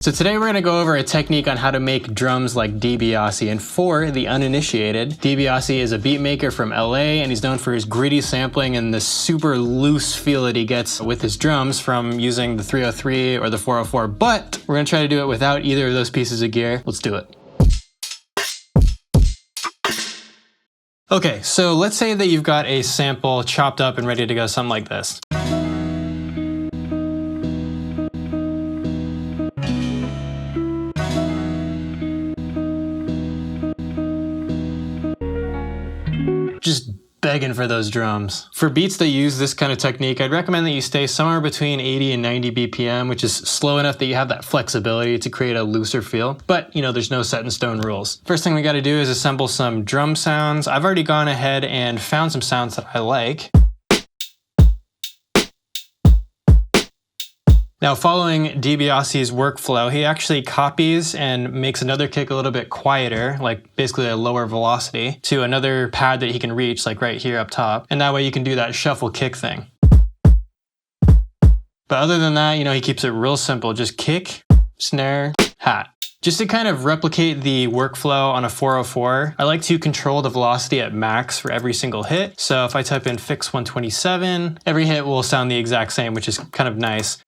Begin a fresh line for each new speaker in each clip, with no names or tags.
So today we're going to go over a technique on how to make drums like Dibia. And for the uninitiated, Dibia is a beat maker from LA, and he's known for his gritty sampling and the super loose feel that he gets with his drums from using the 303 or the 404. But we're going to try to do it without either of those pieces of gear. Let's do it. Okay, so let's say that you've got a sample chopped up and ready to go, something like this. Just begging for those drums. For beats that use this kind of technique, I'd recommend that you stay somewhere between 80 and 90 BPM, which is slow enough that you have that flexibility to create a looser feel. But, you know, there's no set in stone rules. First thing we got to do is assemble some drum sounds. I've already gone ahead and found some sounds that I like. Now, following Dibia's workflow, he actually copies and makes another kick a little bit quieter, like basically a lower velocity, to another pad that he can reach, like right here up top. And that way you can do that shuffle kick thing. But other than that, you know, he keeps it real simple. Just kick, snare, hat. Just to kind of replicate the workflow on a 404, I like to control the velocity at max for every single hit. So if I type in fix 127, every hit will sound the exact same, which is kind of nice.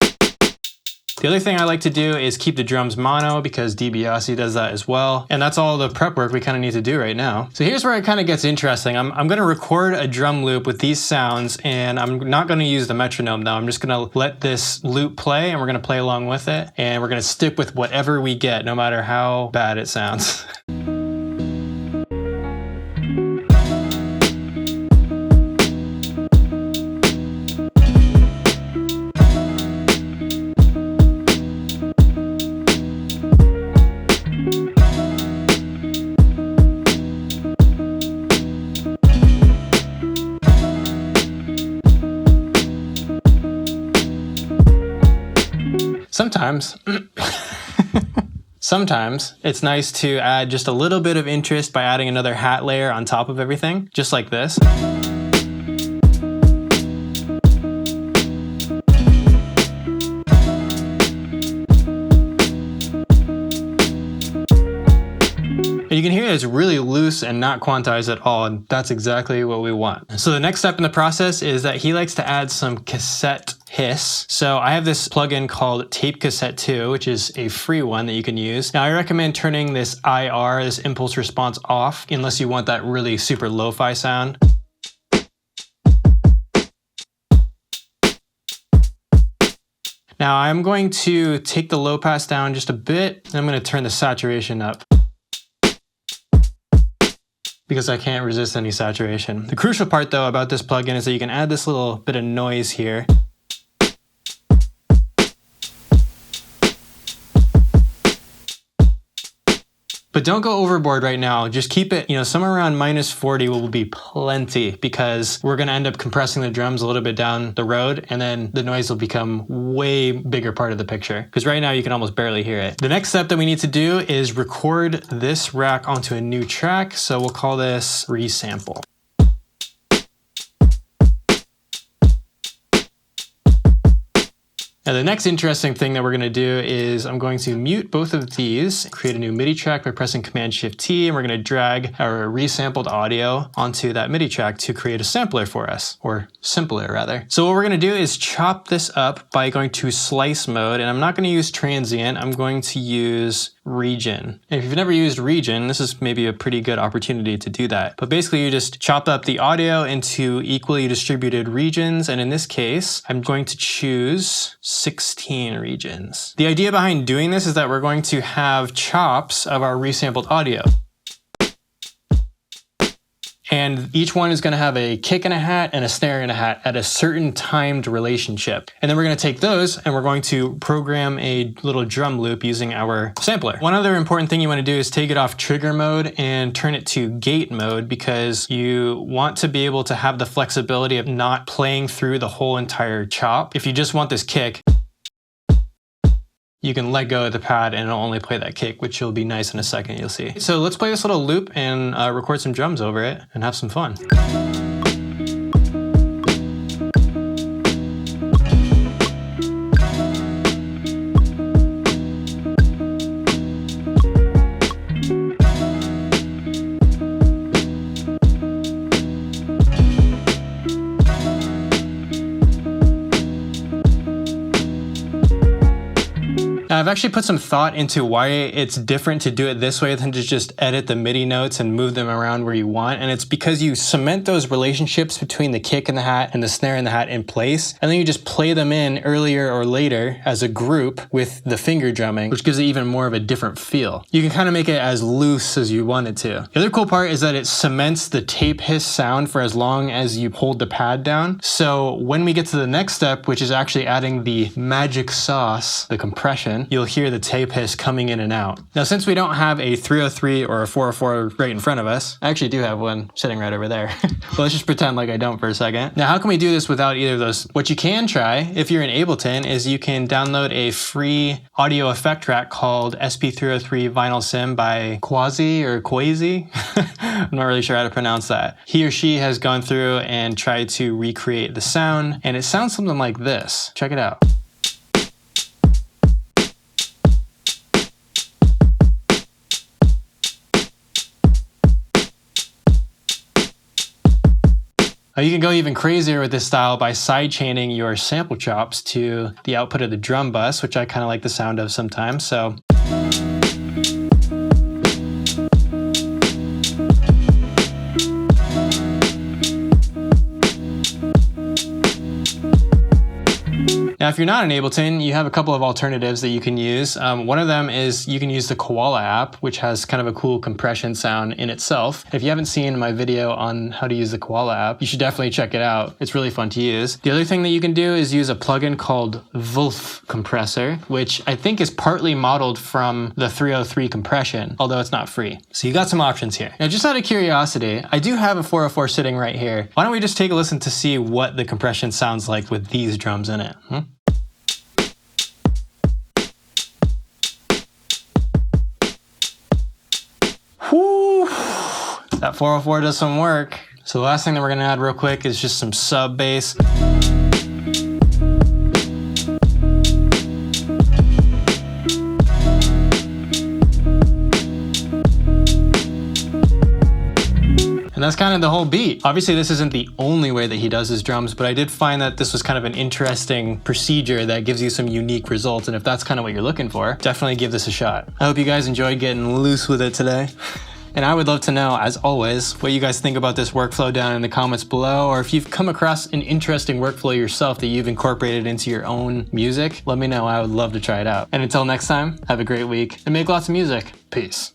The other thing I like to do is keep the drums mono because Dibia does that as well. And that's all the prep work we kind of need to do right now. So here's where it kind of gets interesting. I'm going to record a drum loop with these sounds, and I'm not going to use the metronome though. I'm just going to let this loop play and we're going to play along with it. And we're going to stick with whatever we get, no matter how bad it sounds. Sometimes it's nice to add just a little bit of interest by adding another hat layer on top of everything, just like this. And you can hear it's really loose and not quantized at all, and that's exactly what we want. So the next step in the process is that he likes to add some Cassette Hiss. So I have this plugin called Tape Cassette 2, which is a free one that you can use. Now I recommend turning this IR, this impulse response, off unless you want that really super lo-fi sound. Now I'm going to take the low pass down just a bit, and I'm going to turn the saturation up, because I can't resist any saturation. The crucial part though about this plugin is that you can add this little bit of noise here. But don't go overboard right now. Just keep it, you know, somewhere around -40 will be plenty, because we're gonna end up compressing the drums a little bit down the road, and then the noise will become way bigger part of the picture, because right now you can almost barely hear it. The next step that we need to do is record this rack onto a new track. So we'll call this Resample. Now the next interesting thing that we're going to do is I'm going to mute both of these, create a new MIDI track by pressing Command-Shift-T, and we're going to drag our resampled audio onto that MIDI track to create a sampler for us, or simpler rather. So what we're going to do is chop this up by going to slice mode, and I'm not going to use transient, I'm going to use region. And if you've never used region, this is maybe a pretty good opportunity to do that. But basically you just chop up the audio into equally distributed regions, and in this case, I'm going to choose 16 regions. The idea behind doing this is that we're going to have chops of our resampled audio. And each one is going to have a kick and a hat and a snare and a hat at a certain timed relationship. And then we're going to take those and we're going to program a little drum loop using our sampler. One other important thing you want to do is take it off trigger mode and turn it to gate mode, because you want to be able to have the flexibility of not playing through the whole entire chop. If you just want this kick, you can let go of the pad and it'll only play that kick, which will be nice in a second, you'll see. So let's play this little loop and record some drums over it and have some fun. I've actually put some thought into why it's different to do it this way than to just edit the MIDI notes and move them around where you want. And it's because you cement those relationships between the kick in the hat and the snare in the hat in place, and then you just play them in earlier or later as a group with the finger drumming, which gives it even more of a different feel. You can kind of make it as loose as you want it to. The other cool part is that it cements the tape hiss sound for as long as you hold the pad down. So when we get to the next step, which is actually adding the magic sauce, the compression, you'll hear the tape hiss coming in and out. Now, since we don't have a 303 or a 404 right in front of us, I actually do have one sitting right over there. Well, let's just pretend like I don't for a second. Now, how can we do this without either of those? What you can try, if you're in Ableton, is you can download a free audio effect track called SP303 Vinyl Sim by Quasi. I'm not really sure how to pronounce that. He or she has gone through and tried to recreate the sound, and it sounds something like this. Check it out. You can go even crazier with this style by sidechaining your sample chops to the output of the drum bus, which I kind of like the sound of sometimes. So now, if you're not in Ableton, you have a couple of alternatives that you can use. One of them is you can use the Koala app, which has kind of a cool compression sound in itself. If you haven't seen my video on how to use the Koala app, you should definitely check it out. It's really fun to use. The other thing that you can do is use a plugin called Wolf Compressor, which I think is partly modeled from the 303 compression, although it's not free. So you got some options here. Now, just out of curiosity, I do have a 404 sitting right here. Why don't we just take a listen to see what the compression sounds like with these drums in it? Whew. That 404 does some work. So the last thing that we're gonna add real quick is just some sub bass. And that's kind of the whole beat. Obviously, this isn't the only way that he does his drums, but I did find that this was kind of an interesting procedure that gives you some unique results. And if that's kind of what you're looking for, definitely give this a shot. I hope you guys enjoyed getting loose with it today. And I would love to know, as always, what you guys think about this workflow down in the comments below, or if you've come across an interesting workflow yourself that you've incorporated into your own music, let me know. I would love to try it out. And until next time, have a great week and make lots of music. Peace.